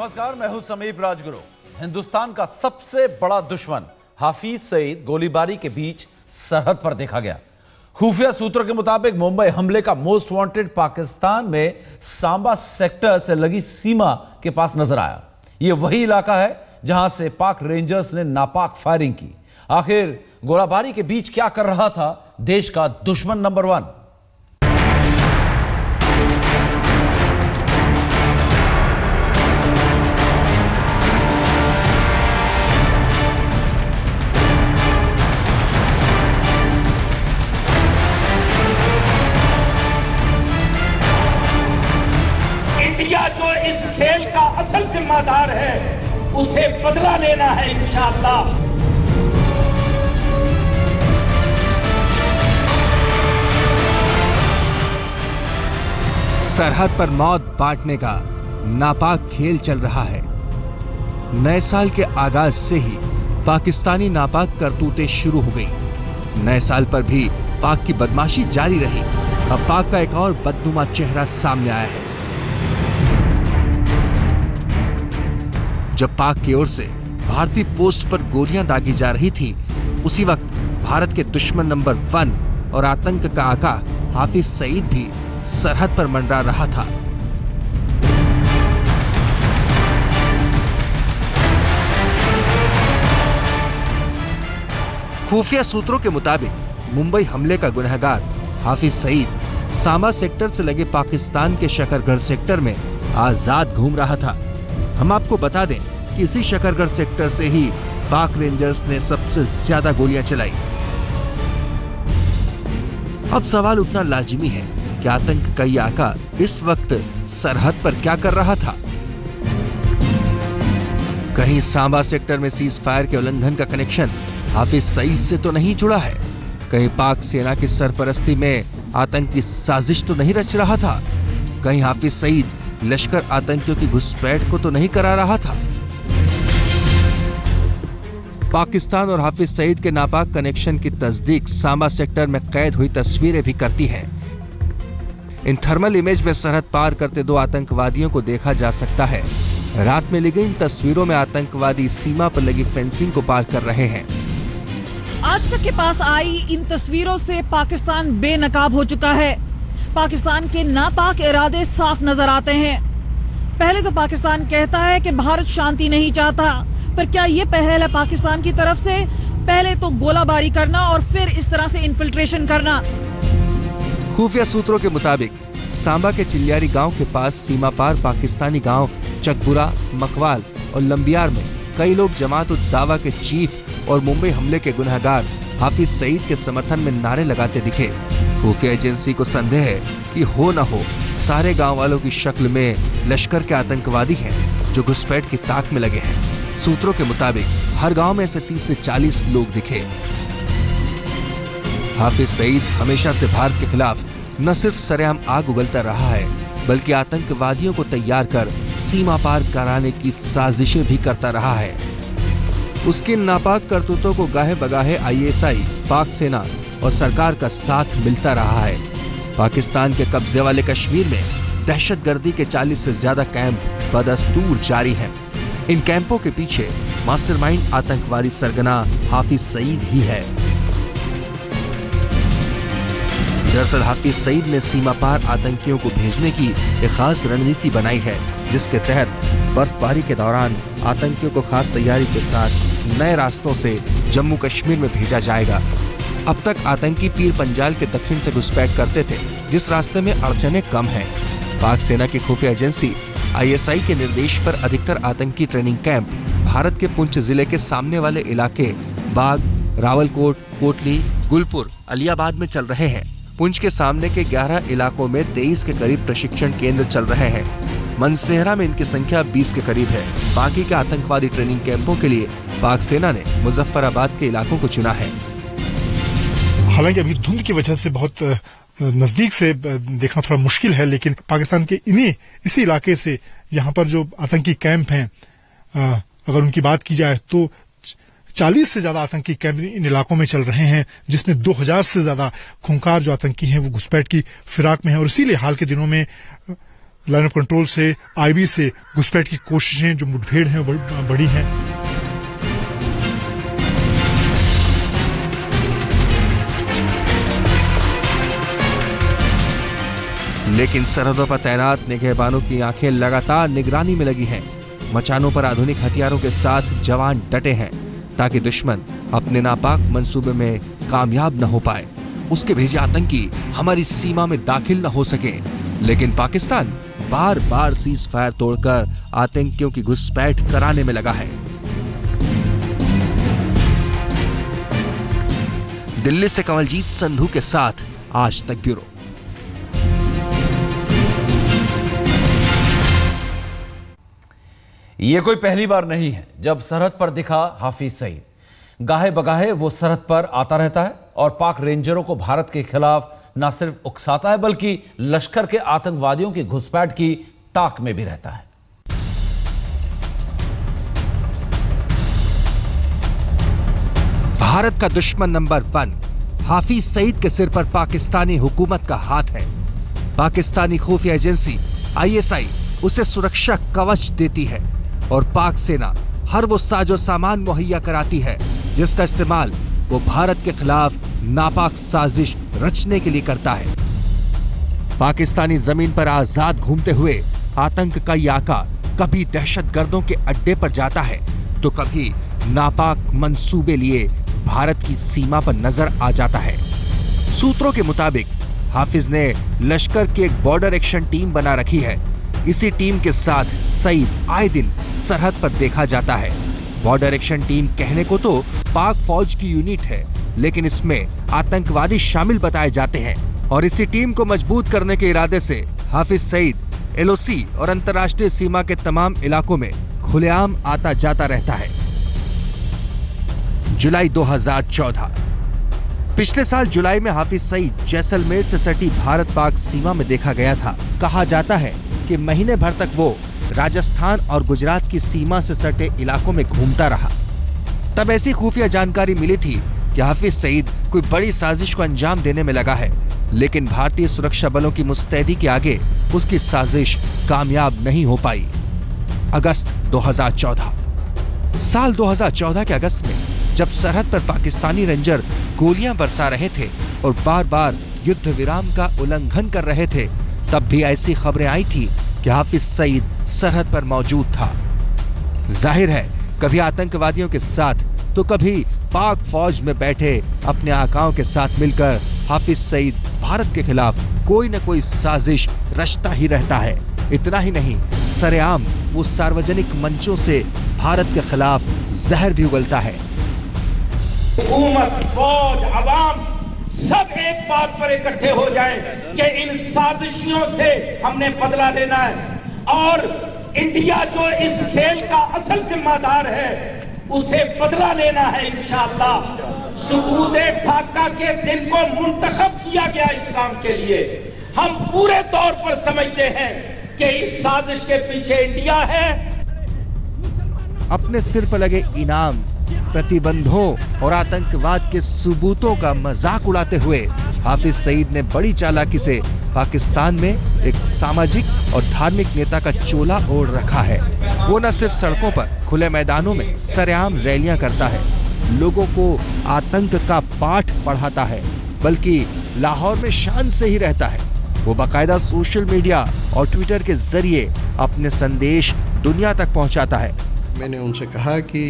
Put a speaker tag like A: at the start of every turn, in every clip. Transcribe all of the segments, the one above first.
A: नमस्कार, मैं हूं समीप राजगुरु। हिंदुस्तान का सबसे बड़ा दुश्मन हाफिज सईद गोलीबारी के बीच सरहद पर देखा गया। खुफिया सूत्रों के मुताबिक मुंबई हमले का मोस्ट वांटेड पाकिस्तान में सांबा सेक्टर से लगी सीमा के पास नजर आया। यह वही इलाका है जहां से पाक रेंजर्स ने नापाक फायरिंग की। आखिर गोलाबारी के बीच क्या कर रहा था देश का दुश्मन नंबर 1?
B: इंडिया जो इस खेल का असल जिम्मेदार है, उसे बदला लेना है इंशाअल्लाह।
C: सरहद पर मौत बांटने का नापाक खेल चल रहा है। नए साल के आगाज से ही पाकिस्तानी नापाक करतूतें शुरू हो गई। नए साल पर भी पाक की बदमाशी जारी रही। अब पाक का एक और बदनुमा चेहरा सामने आया है। जब पाक की ओर से भारतीय पोस्ट पर गोलियां दागी जा रही थी, उसी वक्त भारत के दुश्मन नंबर 1 और आतंक का आका हाफिज सईद भी सरहद पर मंडरा रहा था। खुफिया सूत्रों के मुताबिक मुंबई हमले का गुनहगार हाफिज सईद सांबा सेक्टर से लगे पाकिस्तान के शकरगढ़ सेक्टर में आजाद घूम रहा था। हम आपको बता दें कि इसी शकरगढ़ सेक्टर से ही पाक रेंजर्स ने सबसे ज्यादा गोलियां चलाई। अब सवाल उठना लाजिमी है कि आतंक का ये आका इस वक्त सरहद पर क्या कर रहा था। कहीं सांबा सेक्टर में सीज फायर के उल्लंघन का कनेक्शन हाफिज सईद से तो नहीं जुड़ा है? कहीं पाक सेना की सरपरस्ती में आतंकी साजिश तो नहीं रच रहा था? कहीं हाफिज सईद लश्कर आतंकियों की घुसपैठ को तो नहीं करा रहा था? पाकिस्तान और हाफिज सईद के नापाक कनेक्शन की तस्दीक सांबा सेक्टर में कैद हुई तस्वीरें भी करती हैं। इन थर्मल इमेज में सरहद पार करते 2 आतंकवादियों को देखा जा सकता है। रात में ली गई इन तस्वीरों में आतंकवादी सीमा पर लगी फेंसिंग को पार कर रहे हैं।
D: आज तक के पास आई इन तस्वीरों से पाकिस्तान बेनकाब हो चुका है। पाकिस्तान के नापाक इरादे साफ नजर आते हैं। पहले तो पाकिस्तान कहता है कि भारत शांति नहीं चाहता, पर क्या ये पहल है पाकिस्तान की तरफ से? पहले तो गोलाबारी करना और फिर इस तरह से इन्फिल्ट्रेशन करना।
C: खुफिया सूत्रों के मुताबिक सांबा के चिलियारी गांव के पास सीमा पार पाकिस्तानी गांव चकबुरा, मकवाल और लंबियार में कई लोग जमात उद दावा के चीफ और मुंबई हमले के गुनहगार हाफिज सईद के समर्थन में नारे लगाते दिखे। खुफिया एजेंसी को संदेह है कि हो न हो सारे गांव वालों की शक्ल में लश्कर के आतंकवादी हैं जो घुसपैठ की ताक में लगे हैं। सूत्रों के मुताबिक हर गांव में से 30 से 40 लोग दिखे। हाफिज सईद हमेशा से भारत के खिलाफ न सिर्फ सरेआम आग उगलता रहा है, बल्कि आतंकवादियों को तैयार कर सीमा पार कराने की साजिशें भी करता रहा है। उसके नापाक करतूतों को गाहे बगाहे ISI, पाक सेना और सरकार का साथ मिलता रहा है। पाकिस्तान के कब्जे वाले कश्मीर में दहशतगर्दी के 40 से ज्यादा कैंप बदस्तूर जारी हैं। इन कैंपों के पीछे मास्टरमाइंड आतंकवादी सरगना हाफिज सईद ही है। दरअसल हाफिज सईद ने सीमा पार आतंकियों को भेजने की एक खास रणनीति बनाई है, जिसके तहत बर्फबारी के दौरान आतंकियों को खास तैयारी के साथ नए रास्तों से जम्मू कश्मीर में भेजा जाएगा। अब तक आतंकी पीर पंजाल के दक्षिण से घुसपैठ करते थे, जिस रास्ते में अड़चनें कम हैं। पाक सेना की खुफिया एजेंसी ISI के निर्देश पर अधिकतर आतंकी ट्रेनिंग कैंप भारत के पुंछ जिले के सामने वाले इलाके बाग, रावलकोट, कोटली, गुलपुर, अलियाबाद में चल रहे हैं। पुंछ के सामने के 11 इलाकों में 23 के करीब प्रशिक्षण केंद्र चल रहे हैं। मनसेहरा में इनकी संख्या 20 के करीब है। बाकी के आतंकवादी ट्रेनिंग कैंपों के लिए पाक सेना ने मुजफ्फराबाद के इलाकों को चुना है।
E: हालांकि अभी धुंध की वजह से बहुत नजदीक से देखना थोड़ा मुश्किल है, लेकिन पाकिस्तान के इसी इलाके से यहाँ पर जो आतंकी कैंप हैं, अगर उनकी बात की जाए तो 40 से ज्यादा आतंकी कैंप इन इलाकों में चल रहे हैं, जिसमें 2000 से ज्यादा खूंखार जो आतंकी हैं वो घुसपैठ की फिराक में हैं। और इसीलिए हाल के दिनों में लाइन ऑफ कंट्रोल से, आईबी से घुसपैठ की कोशिशें, जो मुठभेड़ हैं बड़ी हैं।
C: लेकिन सरहदों पर तैनात निगहबानों की आंखें लगातार निगरानी में लगी हैं। मचानों पर आधुनिक हथियारों के साथ जवान डटे हैं ताकि दुश्मन अपने नापाक मंसूबे में कामयाब न हो पाए। उसके भेजे आतंकी हमारी सीमा में दाखिल न हो सके। लेकिन पाकिस्तान बार बार सीज फायर तोड़कर आतंकियों की घुसपैठ कराने में लगा है। दिल्ली से कमलजीत संधू के साथ आज तक ब्यूरो।
A: ये कोई पहली बार नहीं है जब सरहद पर दिखा हाफिज सईद। गाहे बगाहे वो सरहद पर आता रहता है और पाक रेंजरों को भारत के खिलाफ न सिर्फ उकसाता है बल्कि लश्कर के आतंकवादियों की घुसपैठ की ताक में भी रहता है।
C: भारत का दुश्मन नंबर 1 हाफिज सईद के सिर पर पाकिस्तानी हुकूमत का हाथ है। पाकिस्तानी खुफिया एजेंसी ISI उसे सुरक्षा कवच देती है और पाक सेना हर वो साजो सामान मुहैया कराती है जिसका इस्तेमाल वो भारत के खिलाफ नापाक साजिश रचने के लिए करता है। पाकिस्तानी जमीन पर आजाद घूमते हुए आतंक का ये आका कभी दहशतगर्दों के अड्डे पर जाता है तो कभी नापाक मंसूबे लिए भारत की सीमा पर नजर आ जाता है। सूत्रों के मुताबिक हाफिज ने लश्कर की एक बॉर्डर एक्शन टीम बना रखी है। इसी टीम के साथ सईद आए दिन सरहद पर देखा जाता है। बॉर्डर एक्शन टीम कहने को तो पाक फौज की यूनिट है, लेकिन इसमें आतंकवादी शामिल बताए जाते हैं और इसी टीम को मजबूत करने के इरादे से हाफिज सईद LOC और अंतर्राष्ट्रीय सीमा के तमाम इलाकों में खुलेआम आता जाता रहता है। जुलाई 2014। पिछले साल जुलाई में हाफिज सईद जैसलमेर से सटी भारत पाक सीमा में देखा गया था। कहा जाता है कि महीने भर तक वो राजस्थान और गुजरात की सीमा से सटे इलाकों में घूमता रहा। तब ऐसी खुफिया जानकारी मिली थी कि हाफिज सईद कोई बड़ी साजिश को अंजाम देने में लगा है, लेकिन भारतीय सुरक्षा बलों की मुस्तैदी के आगे उसकी साजिश कामयाब नहीं हो पाई। अगस्त 2014। साल 2014 के अगस्त में जब सरहद पर पाकिस्तानी रेंजर गोलियां बरसा रहे थे और बार बार युद्ध विराम का उल्लंघन कर रहे थे, तब भी ऐसी खबरें आई थी कि हाफिज सईद सरहद पर मौजूद था। जाहिर है कभी आतंकवादियों के साथ तो कभी पाक फौज में बैठे अपने आकाओं के साथ मिलकर हाफिज सईद भारत के खिलाफ कोई न कोई साजिश रचता ही रहता है। इतना ही नहीं, सरेआम वो सार्वजनिक मंचों से भारत के खिलाफ जहर भी उगलता है।
B: हुकूमत, फौज, अवाम सब एक बात पर इकट्ठे हो जाएं कि इन साजिशों से हमने बदला लेना है और इंडिया जो इस खेल का असल जिम्मेदार है उसे बदला लेना है इंशाअल्लाह। सुकूत-ए ढाका के दिन को मुंतखब किया गया इस काम के लिए। हम पूरे तौर पर समझते हैं कि इस साजिश के पीछे इंडिया है।
C: अपने सिर पर लगे इनाम, प्रतिबंधों और आतंकवाद के सबूतों का मजाक उड़ाते हुए हाफिज सईद ने बड़ी चालाकी से पाकिस्तान में एक सामाजिक और धार्मिक नेता का चोला ओढ़ रखा है। वो न सिर्फ सड़कों पर खुले मैदानों में सरेआम रैलियां करता है, लोगों को आतंक का पाठ पढ़ाता है, बल्कि लाहौर में शान से ही रहता है। वो बाकायदा सोशल मीडिया और ट्विटर के जरिए अपने संदेश दुनिया तक पहुंचाता है।
F: मैंने उनसे कहा कि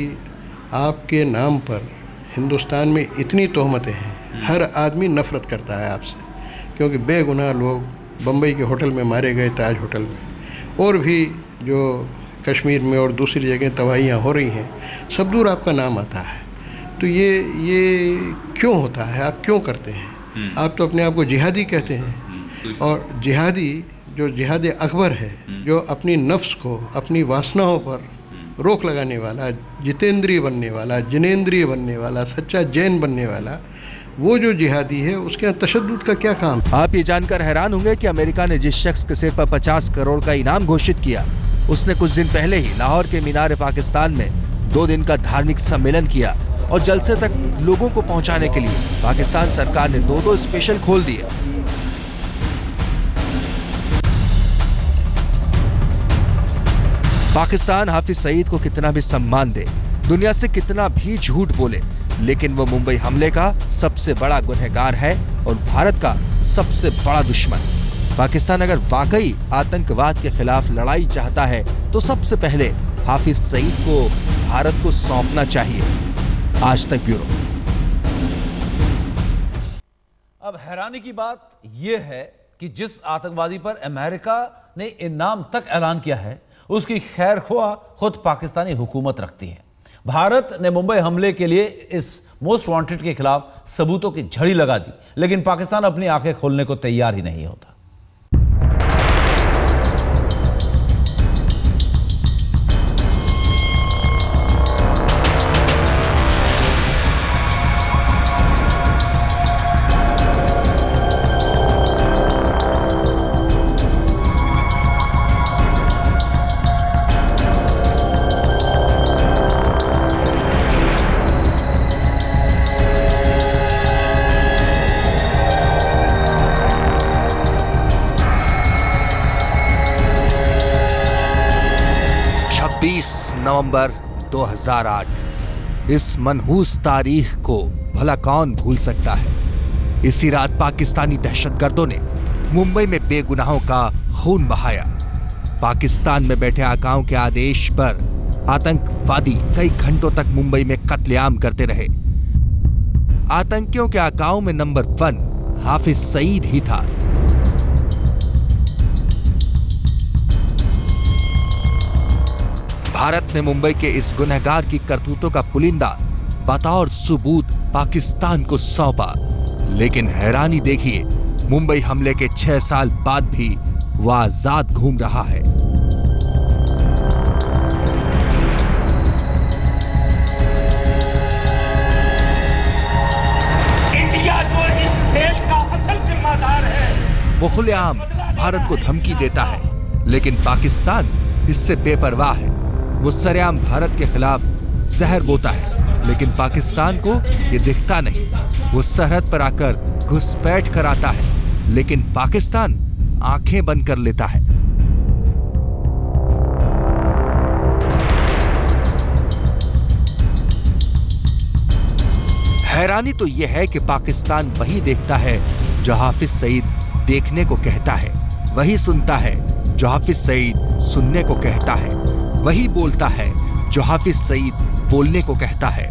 F: आपके नाम पर हिंदुस्तान में इतनी तोहमतें हैं, हर आदमी नफरत करता है आपसे, क्योंकि बेगुनाह लोग बम्बई के होटल में मारे गए, ताज होटल में, और भी जो कश्मीर में और दूसरी जगह तबाहियाँ हो रही हैं, सब दूर आपका नाम आता है। तो ये क्यों होता है? आप क्यों करते हैं? आप तो अपने आप को जिहादी कहते हैं, और जिहादी जो जिहाद अकबर है, जो अपनी नफ्स को, अपनी वासनाओं पर रोक लगाने वाला, जितेंद्रिय बनने वाला, जिनेंद्रिय बनने वाला, सच्चा जैन बनने वाला, वो जो जिहादी है उसके यहाँ तशद्दुद का क्या काम?
C: आप ये जानकर हैरान होंगे कि अमेरिका ने जिस शख्स के सिर पर 50 करोड़ का इनाम घोषित किया, उसने कुछ दिन पहले ही लाहौर के मीनार पाकिस्तान में 2 दिन का धार्मिक सम्मेलन किया और जलसे तक लोगों को पहुंचाने के लिए पाकिस्तान सरकार ने 2 स्पेशल खोल दिए। पाकिस्तान हाफिज सईद को कितना भी सम्मान दे, दुनिया से कितना भी झूठ बोले, लेकिन वो मुंबई हमले का सबसे बड़ा गुनहगार है और भारत का सबसे बड़ा दुश्मन। पाकिस्तान अगर वाकई आतंकवाद के खिलाफ लड़ाई चाहता है तो सबसे पहले हाफिज सईद को भारत को सौंपना चाहिए। आज तक ब्यूरो।
A: अब हैरानी की बात यह है कि जिस आतंकवादी पर अमेरिका ने इनाम तक ऐलान किया है, उसकी खैरख्वाह खुद पाकिस्तानी हुकूमत रखती है। भारत ने मुंबई हमले के लिए इस मोस्ट वांटेड के खिलाफ सबूतों की झड़ी लगा दी, लेकिन पाकिस्तान अपनी आंखें खोलने को तैयार ही नहीं होता।
C: नवंबर 2008। इस मनहूस तारीख को भला कौन भूल सकता है। इसी रात पाकिस्तानी दहशतगर्दों ने मुंबई में बेगुनाहों का खून बहाया। पाकिस्तान में बैठे आकाओं के आदेश पर आतंकवादी कई घंटों तक मुंबई में कत्लेआम करते रहे। आतंकियों के आकाओं में नंबर 1 हाफिज सईद ही था। भारत ने मुंबई के इस गुनहगार की करतूतों का पुलिंदा बतौर सबूत पाकिस्तान को सौंपा, लेकिन हैरानी देखिए, मुंबई हमले के 6 साल बाद भी वह आजाद घूम रहा है।
B: इंडिया जो इस खेल का असल जिम्मेदार है, वो
C: खुलेआम भारत को धमकी देता है, लेकिन पाकिस्तान इससे बेपरवाह है। वो सरेआम भारत के खिलाफ जहर बोता है, लेकिन पाकिस्तान को ये दिखता नहीं। वो सरहद पर आकर घुसपैठ कराता है, लेकिन पाकिस्तान आंखें बंद कर लेता है। हैरानी तो यह है कि पाकिस्तान वही देखता है जो हाफिज सईद देखने को कहता है, वही सुनता है जो हाफिज सईद सुनने को कहता है, वही बोलता है जो हाफिज सईद बोलने को कहता है।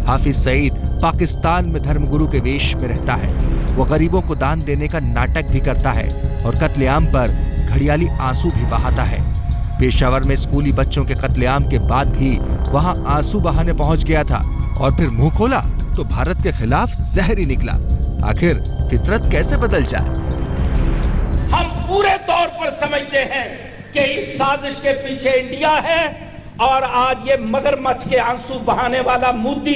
C: हाफिज सईद पाकिस्तान में धर्मगुरु के वेश में रहता है। वो गरीबों को दान देने का नाटक भी करता है और कत्लेआम पर घड़ियाली आंसू भी बहाता है। पेशावर में स्कूली बच्चों के कत्लेआम के बाद भी वहां आंसू बहाने पहुंच गया था, और फिर मुंह खोला तो भारत के खिलाफ जहर ही निकला। आखिर फितरत कैसे बदल जाए?
B: हम पूरे तौर पर समझते हैं कि इस साजिश के पीछे इंडिया है, और आज ये मगरमच्छ के आंसू बहाने वाला मोदी,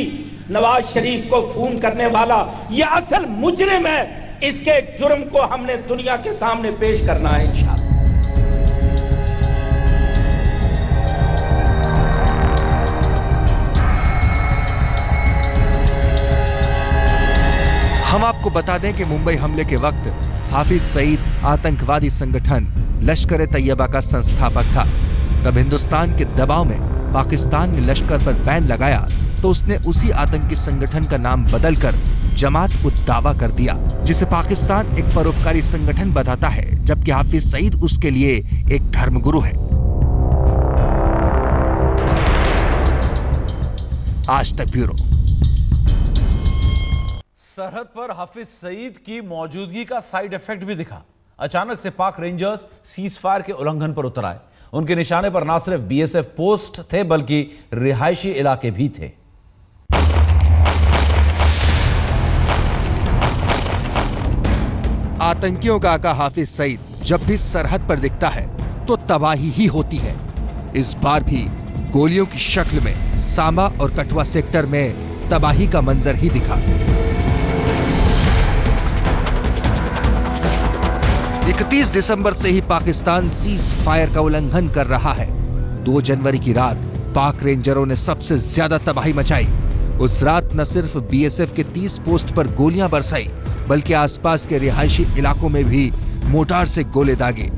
B: नवाज शरीफ को खून करने वाला, ये असल मुजरिम है। इसके जुर्म को हमने दुनिया के सामने पेश करना है इंशाअल्लाह।
C: हम आपको बता दें कि मुंबई हमले के वक्त हाफिज सईद आतंकवादी संगठन लश्कर तैयबा का संस्थापक था। तब हिंदुस्तान के दबाव में पाकिस्तान ने लश्कर पर बैन लगाया तो उसने उसी आतंकी संगठन का नाम बदलकर जमात उद दावा कर दिया, जिसे पाकिस्तान एक परोपकारी संगठन बताता है, जबकि हाफिज सईद उसके लिए एक धर्मगुरु है। आज तक ब्यूरो।
A: सरहद पर हाफिज सईद की मौजूदगी का साइड इफेक्ट भी दिखा। अचानक से पाक रेंजर्स सीज फायर के उल्लंघन पर उतर आए। उनके निशाने पर न सिर्फ बीएसएफ पोस्ट थे, बल्कि रिहायशी इलाके भी थे।
C: आतंकियों का आका हाफिज सईद जब भी सरहद पर दिखता है तो तबाही ही होती है। इस बार भी गोलियों की शक्ल में सांबा और कठुआ सेक्टर में तबाही का मंजर ही दिखा। 31 दिसंबर से ही पाकिस्तान सीज फायर का उल्लंघन कर रहा है। 2 जनवरी की रात पाक रेंजरों ने सबसे ज्यादा तबाही मचाई। उस रात न सिर्फ बीएसएफ के 30 पोस्ट पर गोलियां बरसाई, बल्कि आसपास के रिहायशी इलाकों में भी मोटार से गोले दागे।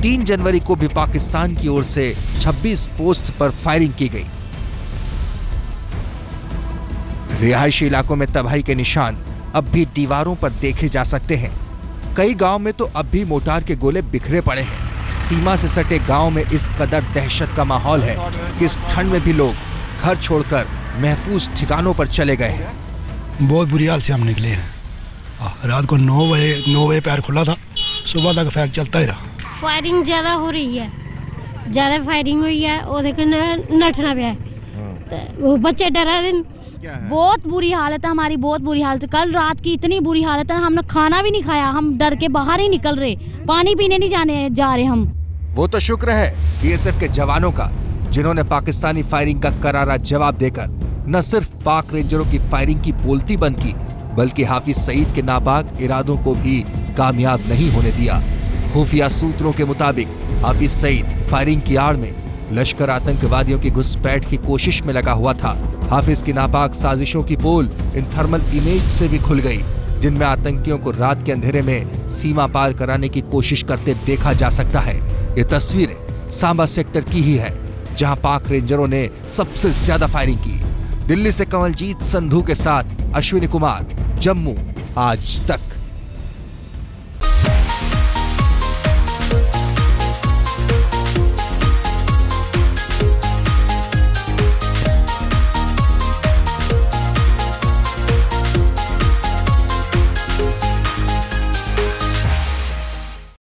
C: 3 जनवरी को भी पाकिस्तान की ओर से 26 पोस्ट पर फायरिंग की गई। रिहायशी इलाकों में तबाही के निशान अब भी दीवारों पर देखे जा सकते हैं। कई गांव में तो अब भी मोर्टार के गोले बिखरे पड़े हैं। सीमा से सटे गांव में इस कदर दहशत का माहौल है कि इस ठंड में भी लोग घर छोड़कर महफूज ठिकानों पर चले गए हैं।
G: बहुत बुरी हाल से हम निकले हैं। रात को 9 बजे पैर खुला था, सुबह तक फायर चलता ही रहा।
H: फायरिंग ज्यादा हो रही है, ज्यादा फायरिंग हुई है और नठना पे वो बच्चे डरा रहे। बहुत बुरी हालत है हमारी, बहुत बुरी हालत। कल रात की इतनी बुरी हालत है, हमने खाना भी नहीं खाया, हम डर के बाहर ही निकल रहे, पानी पीने नहीं जा रहे हम।
C: वो तो शुक्र है बीएसएफ के जवानों का, जिन्होंने पाकिस्तानी फायरिंग का करारा जवाब देकर न सिर्फ पाक रेंजरों की फायरिंग की बोलती बंद की, बल्कि हाफिज सईद के नापाक इरादों को भी कामयाब नहीं होने दिया। खुफिया सूत्रों के मुताबिक हाफिज सईद फायरिंग की आड़ में लश्कर आतंकवादियों की घुसपैठ की कोशिश में लगा हुआ था। हाफिज की नापाक साजिशों की पोल इन थर्मल इमेज से भी खुल गई, जिनमें आतंकियों को रात के अंधेरे में सीमा पार कराने की कोशिश करते देखा जा सकता है। ये तस्वीरें सांबा सेक्टर की ही है, जहां पाक रेंजरों ने सबसे ज्यादा फायरिंग की। दिल्ली से कमलजीत संधू के साथ अश्विनी कुमार, जम्मू आज तक।